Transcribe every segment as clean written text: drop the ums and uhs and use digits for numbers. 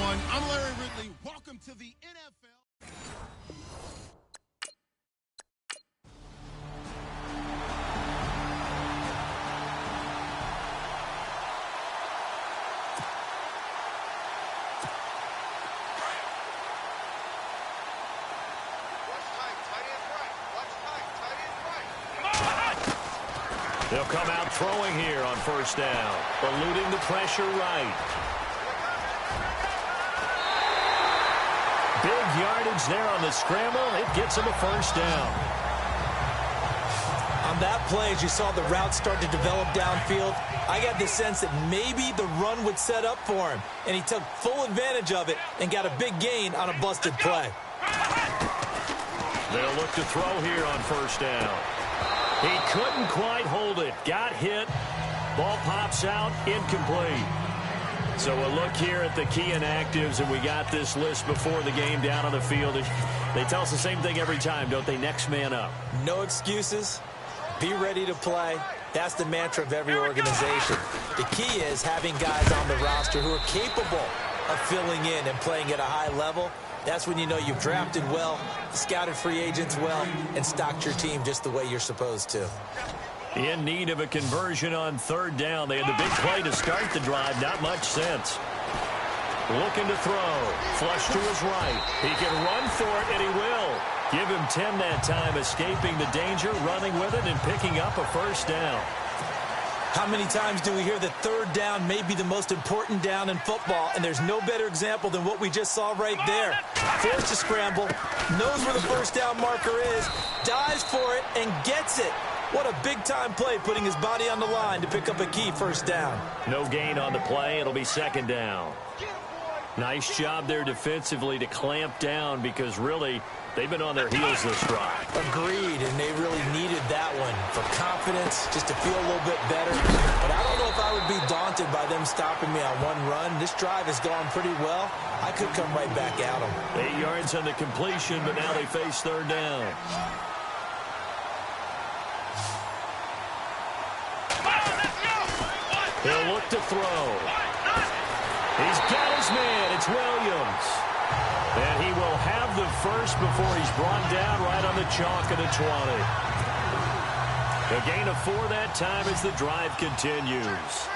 everyone. I'm Larry Ridley. Welcome to the NFL. They'll come out throwing here on first down, eluding the pressure right. Big yardage there on the scramble. It gets him a first down. On that play, as you saw the route start to develop downfield, I got the sense that maybe the run would set up for him, and he took full advantage of it and got a big gain on a busted play. They'll look to throw here on first down. He couldn't quite hold it. Got hit. Ball pops out. Incomplete. So a look here at the key inactives, and we got this list before the game down on the field. They tell us the same thing every time, don't they? Next man up. No excuses. Be ready to play. That's the mantra of every organization. The key is having guys on the roster who are capable of filling in and playing at a high level. That's when you know you've drafted well, scouted free agents well, and stocked your team just the way you're supposed to. In need of a conversion on third down. They had the big play to start the drive. Not much sense. Looking to throw. Flush to his right. He can run for it, and he will. Give him 10 that time, escaping the danger, running with it, and picking up a first down. How many times do we hear that third down may be the most important down in football, and there's no better example than what we just saw right there. Forced to scramble, knows where the first down marker is, dives for it, and gets it. What a big-time play, putting his body on the line to pick up a key first down. No gain on the play. It'll be second down. Nice job there defensively to clamp down because really they've been on their heels this drive. Agreed, and they really needed that one for confidence, just to feel a little bit better. But I don't know if I would be daunted by them stopping me on one run. This drive has gone pretty well. I could come right back at them. 8 yards on the completion, but now they face third down. He'll look to throw. He's got his man. It's Williams. And he will have the first before he's brought down right on the chalk of the 20. A gain of 4 that time as the drive continues.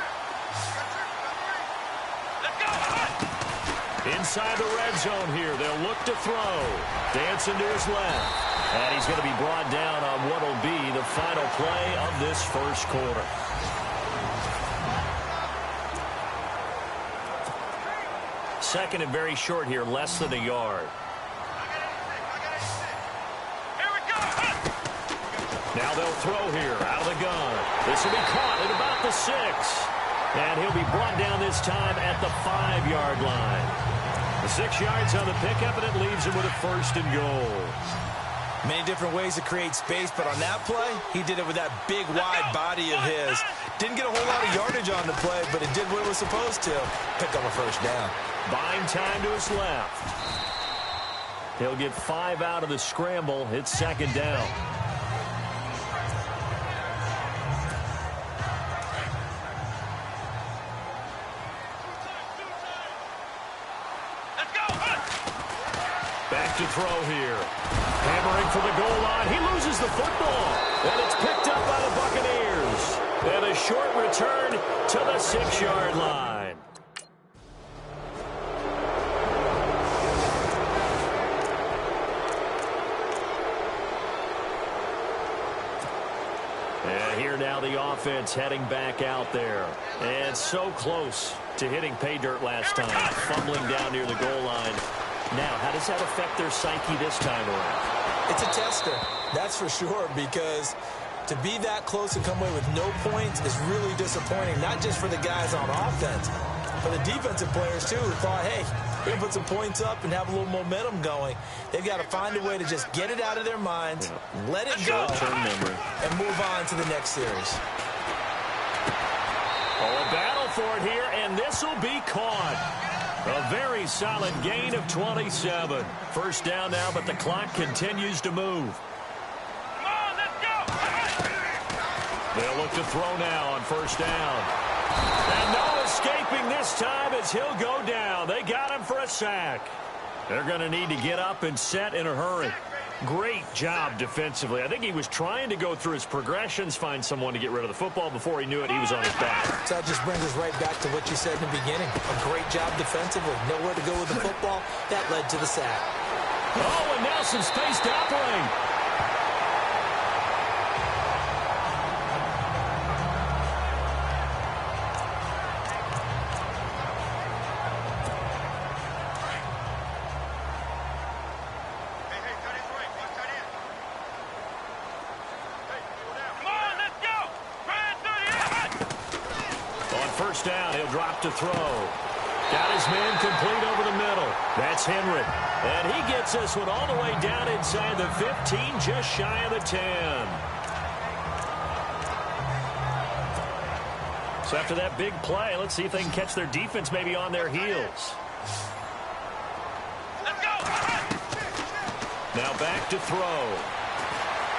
Inside the red zone here. They'll look to throw. Dancing to his left. And he's going to be brought down on what will be the final play of this first quarter. Second and very short here, less than a yard. Now they'll throw here out of the gun. This will be caught at about the 6. And he'll be brought down this time at the 5-yard line. The 6 yards on the pickup, and it leaves him with a first and goal. Many different ways to create space, but on that play, he did it with that big, wide body of his. Didn't get a whole lot of yardage on the play, but it did what it was supposed to. Pick up a first down. Buying time to his left. He'll get 5 out of the scramble. It's second down. Back to throw here. Hammering for the goal line. He loses the football. And it's picked up by the Buccaneers. And a short return to the 6-yard line. And here now the offense heading back out there. And so close to hitting pay dirt last time. Fumbling down near the goal line. Now, how does that affect their psyche this time around? It's a tester, that's for sure, because to be that close and come away with no points is really disappointing, not just for the guys on offense, but the defensive players, too, who thought, hey, we're going to put some points up and have a little momentum going. They've got to find a way to just get it out of their minds, let it go, and move on to the next series. Oh, a battle for it here, and this will be caught. A very solid gain of 27. First down now, but the clock continues to move. Come on, let's go. They'll look to throw now on first down. And no escaping this time as he'll go down. They got him for a sack. They're going to need to get up and set in a hurry. Great job defensively. I think he was trying to go through his progressions, find someone to get rid of the football. Before he knew it, he was on his back. So that just brings us right back to what you said in the beginning. A great job defensively. Nowhere to go with the football. That led to the sack. Oh, and now some space to operate. First down, he'll drop to throw. Got his man complete over the middle. That's Henry. And he gets this one all the way down inside the 15, just shy of the 10. So after that big play, let's see if they can catch their defense maybe on their heels. Let's go. Now back to throw.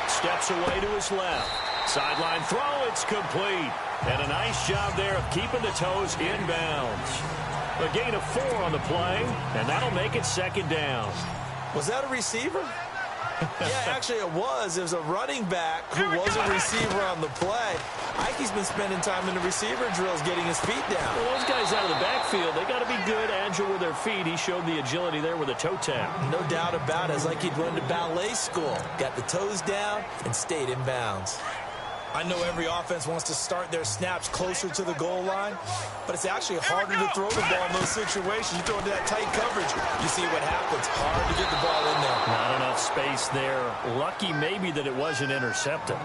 Steps away to his left. Sideline throw, it's complete. And a nice job there of keeping the toes inbounds. A gain of 4 on the play, and that'll make it second down. Was that a receiver? Yeah, actually it was. It was a running back who was a receiver on the play. Ike's been spending time in the receiver drills getting his feet down. Well, those guys out of the backfield, they got to be good, agile with their feet. He showed the agility there with a toe tap. No doubt about it. It's like he'd run to ballet school. Got the toes down and stayed in bounds. I know every offense wants to start their snaps closer to the goal line, but it's actually harder to throw the ball in those situations. You throw into that tight coverage, you see what happens. Hard to get the ball in there. Not enough space there. Lucky maybe that it wasn't intercepted.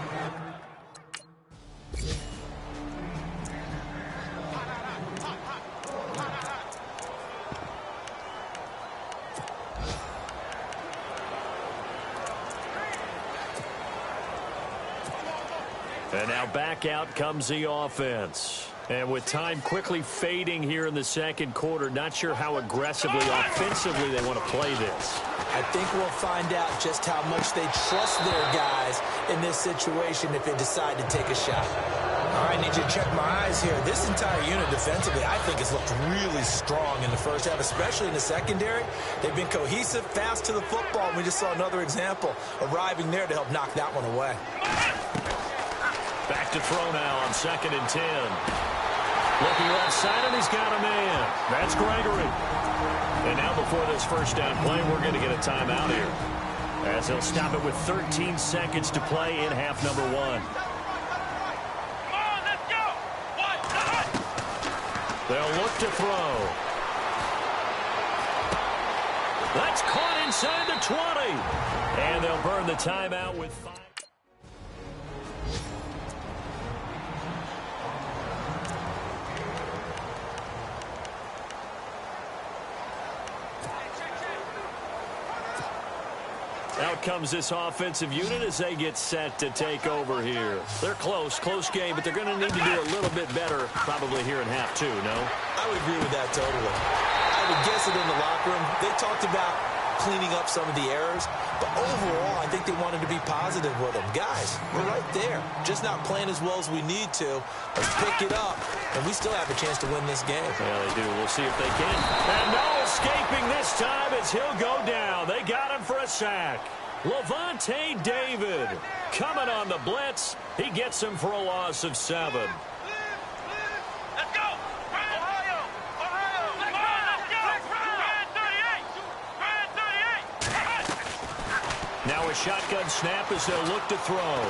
And now back out comes the offense. And with time quickly fading here in the second quarter, not sure how aggressively, offensively they want to play this. I think we'll find out just how much they trust their guys in this situation if they decide to take a shot. All right, I need you to check my eyes here. This entire unit defensively, I think, has looked really strong in the first half, especially in the secondary. They've been cohesive, fast to the football, and we just saw another example arriving there to help knock that one away. Back to throw now on 2nd and 10. Looking left side, and he's got a man. That's Gregory. And now before this first down play, we're going to get a timeout here, as he'll stop it with 13 seconds to play in half number 1. Come on, let's go. They'll look to throw. That's caught inside the 20. And they'll burn the timeout with 5. Out comes this offensive unit as they get set to take over here. They're close game, but they're going to need to do a little bit better probably here in half 2, no? I would agree with that totally. I would guess it in the locker room. They talked about cleaning up some of the errors, but overall, I think they wanted to be positive with them. Guys, we're right there. Just not playing as well as we need to. Let's pick it up, and we still have a chance to win this game. Yeah, they do. We'll see if they can. And no escaping this time as he'll go down. They got him for a sack. Levante David coming on the blitz. He gets him for a loss of 7. Let's go. Ohio. Let's go. Brand 38. Now a shotgun snap as they'll look to throw.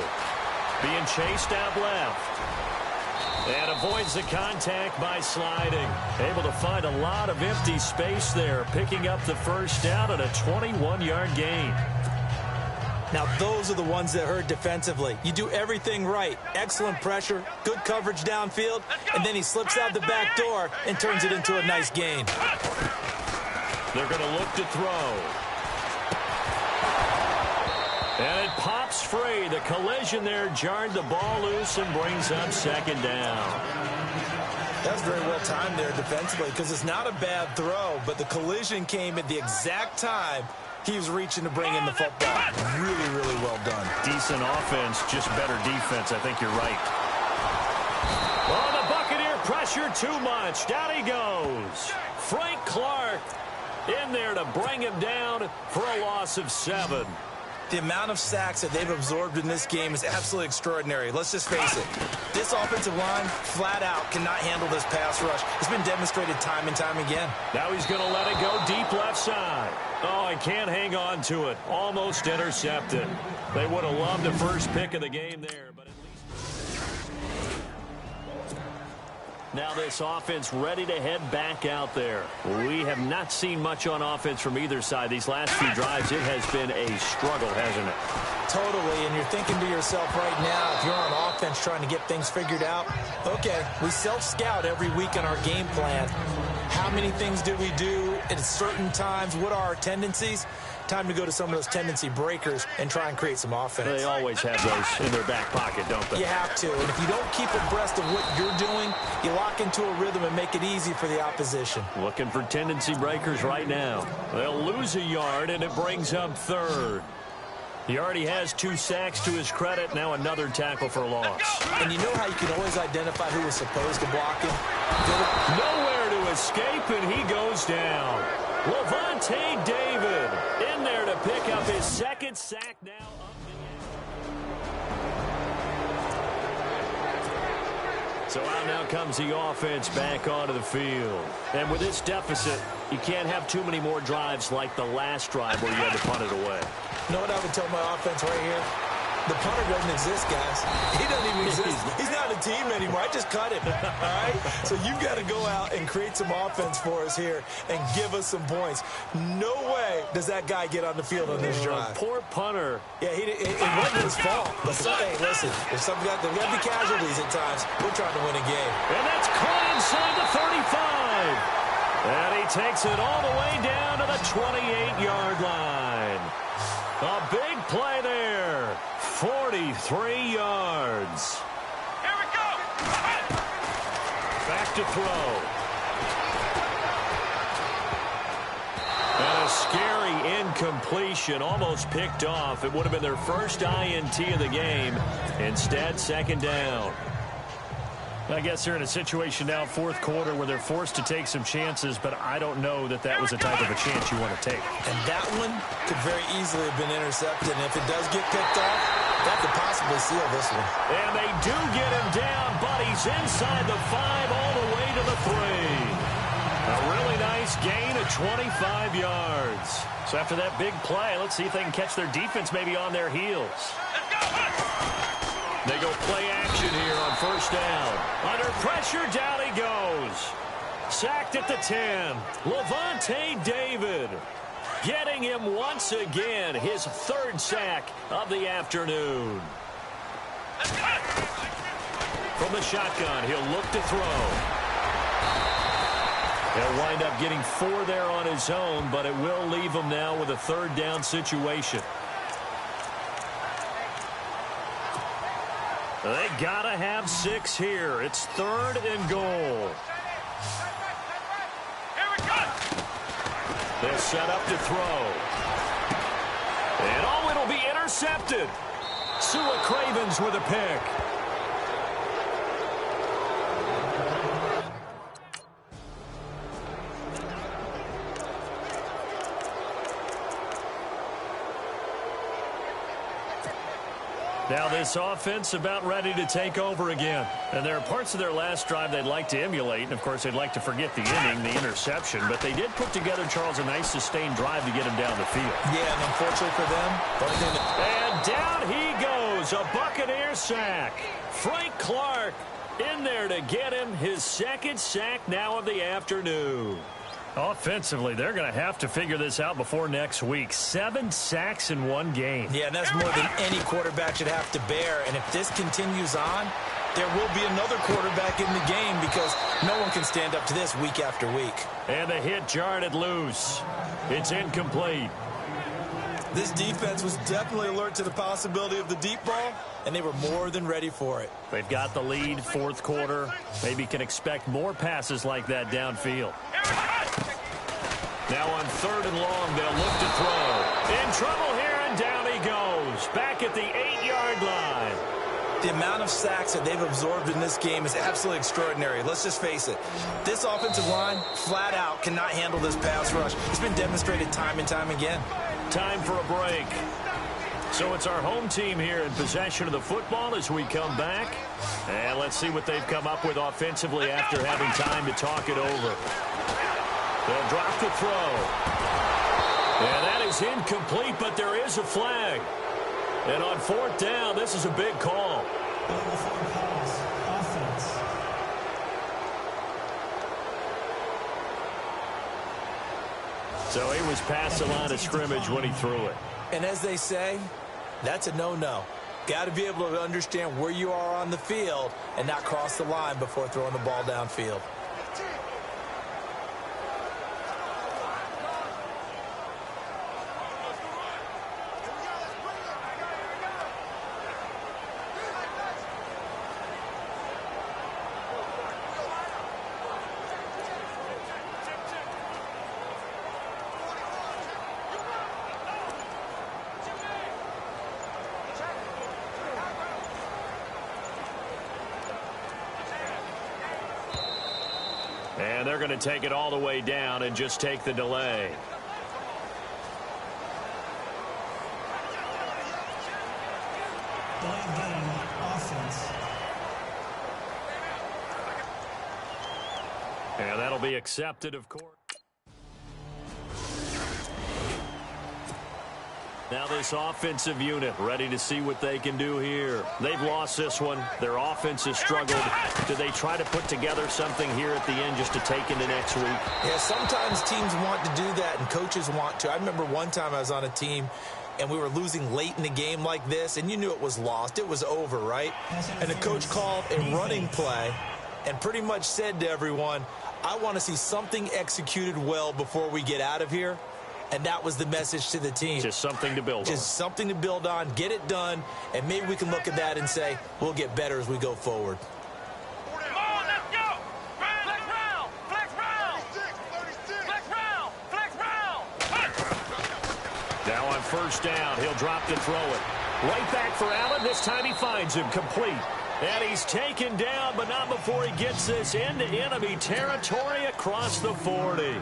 Being chased out left. And avoids the contact by sliding. Able to find a lot of empty space there. Picking up the first down at a 21-yard gain. Now, those are the ones that hurt defensively. You do everything right. Excellent pressure, good coverage downfield, and then he slips out the back door and turns it into a nice gain. They're going to look to throw. And it pops free. The collision there jarred the ball loose and brings up second down. That's very well timed there defensively because it's not a bad throw, but the collision came at the exact time he was reaching to bring in the football. Really, really well done. Decent offense, just better defense. I think you're right. Well, the Buccaneer pressure too much. Down he goes. Frank Clark in there to bring him down for a loss of 7. The amount of sacks that they've absorbed in this game is absolutely extraordinary. Let's just face it. This offensive line, flat out, cannot handle this pass rush. It's been demonstrated time and time again. Now he's going to let it go deep left side. Oh, I can't hang on to it. Almost intercepted. They would have loved the first pick of the game there, but at least... Now this offense ready to head back out there. We have not seen much on offense from either side. These last few drives, it has been a struggle, hasn't it? Totally, and you're thinking to yourself right now, if you're on offense trying to get things figured out, okay, we self-scout every week in our game plan. How many things do we do at certain times? What are our tendencies? Time to go to some of those tendency breakers and try and create some offense. They always have those in their back pocket, don't they? You have to, and if you don't keep abreast of what you're doing, you lock into a rhythm and make it easy for the opposition. Looking for tendency breakers right now. They'll lose a yard, and it brings up 3rd. He already has 2 sacks to his credit. Now another tackle for loss. And you know how you can always identify who was supposed to block him? Nowhere to escape, and he goes down. Levante David in there to pick up his 2nd sack now. So out now comes the offense back onto the field. And with this deficit, you can't have too many more drives like the last drive where you had to punt it away. You know what I would tell my offense right here? The punter doesn't exist, guys. He doesn't even exist. He's not a team anymore. I just cut him, all right? So you've got to go out and create some offense for us here and give us some points. No way does that guy get on the field on this drive. Poor punter. Yeah, it wasn't his fault. But hey, listen, there's got to be casualties at times. We're trying to win a game. And that's caught inside the 35. And he takes it all the way down to the 28-yard line. A big play there. 43 yards. Here we go. Back to throw. And a scary incompletion, almost picked off. It would have been their first INT of the game. Instead, 2nd down. I guess they're in a situation now, 4th quarter, where they're forced to take some chances, but I don't know that that was the type of a chance you want to take. And that one could very easily have been intercepted, and if it does get picked off, that could possibly seal this one. And they do get him down, but he's inside the 5 all the way to the 3. A really nice gain of 25 yards. So after that big play, let's see if they can catch their defense maybe on their heels. They go play action here on 1st down. Under pressure, down he goes. Sacked at the 10. Levante David getting him once again, his 3rd sack of the afternoon. From the shotgun, he'll look to throw. He'll wind up getting 4 there on his own, but it will leave him now with a 3rd down situation. They gotta have 6 here. It's 3rd and goal. Here we go. They'll set up to throw. And oh, it'll be intercepted. Sua Cravens with a pick. Now this offense about ready to take over again. And there are parts of their last drive they'd like to emulate. And, of course, they'd like to forget the inning, the interception. But they did put together, Charles, a nice sustained drive to get him down the field. Yeah, and unfortunately for them. And down he goes. A Buccaneer sack. Frank Clark in there to get him his 2nd sack now of the afternoon. Offensively, they're going to have to figure this out before next week. 7 sacks in 1 game. Yeah, and that's more than any quarterback should have to bear. And if this continues on, there will be another quarterback in the game because no one can stand up to this week after week. And the hit jarred it loose. It's incomplete. This defense was definitely alert to the possibility of the deep ball, and they were more than ready for it. They've got the lead, 4th quarter. Maybe can expect more passes like that downfield. Now on 3rd and long, they'll look to throw. In trouble here, and down he goes. Back at the 8-yard line. The amount of sacks that they've absorbed in this game is absolutely extraordinary. Let's just face it. This offensive line, flat out, cannot handle this pass rush. It's been demonstrated time and time again. Time for a break. So it's our home team here in possession of the football as we come back. And let's see what they've come up with offensively after having time to talk it over. They'll drop the throw. And that is incomplete, but there is a flag. And on 4th down, this is a big call. So he was past the line of scrimmage when he threw it. And as they say, that's a no-no. Got to be able to understand where you are on the field and not cross the line before throwing the ball downfield. And they're going to take it all the way down and just take the delay. And that'll be accepted, of course. Now this offensive unit ready to see what they can do here. They've lost this one. Their offense has struggled. Do they try to put together something here at the end just to take into next week? Yeah, sometimes teams want to do that and coaches want to. I remember one time I was on a team and we were losing late in the game like this, and you knew it was lost. It was over, right? And the coach called a running play and pretty much said to everyone, I want to see something executed well before we get out of here. And that was the message to the team. Just something to build on. Just something to build on, get it done, and maybe we can look at that and say, we'll get better as we go forward. Come on, let's go! Flex round! Flex round! Flex round! Flex round! Now on 1st down, he'll drop to throw it. Right back for Allen. This time he finds him complete. And he's taken down, but not before he gets this into enemy territory across the 40.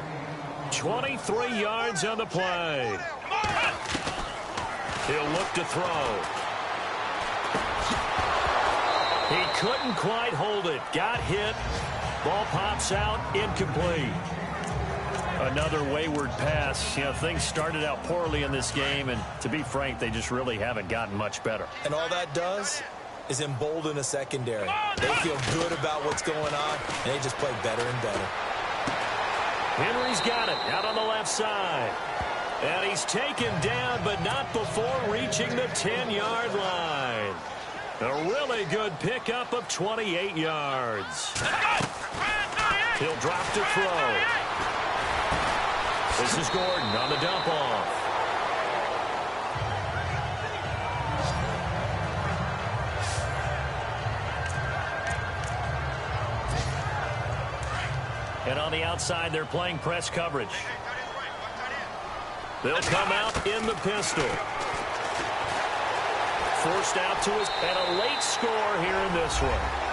23 yards on the play. He'll look to throw. He couldn't quite hold it. Got hit. Ball pops out. Incomplete. Another wayward pass. You know, things started out poorly in this game, and to be frank, they just really haven't gotten much better. And all that does is embolden a secondary. They feel good about what's going on, and they just play better and better. Henry's got it out on the left side. And he's taken down, but not before reaching the 10-yard line. A really good pickup of 28 yards. He'll drop to throw. This is Gordon on the dump off. And on the outside, they're playing press coverage. They'll come out in the pistol. Forced out to his, and a late score here in this one.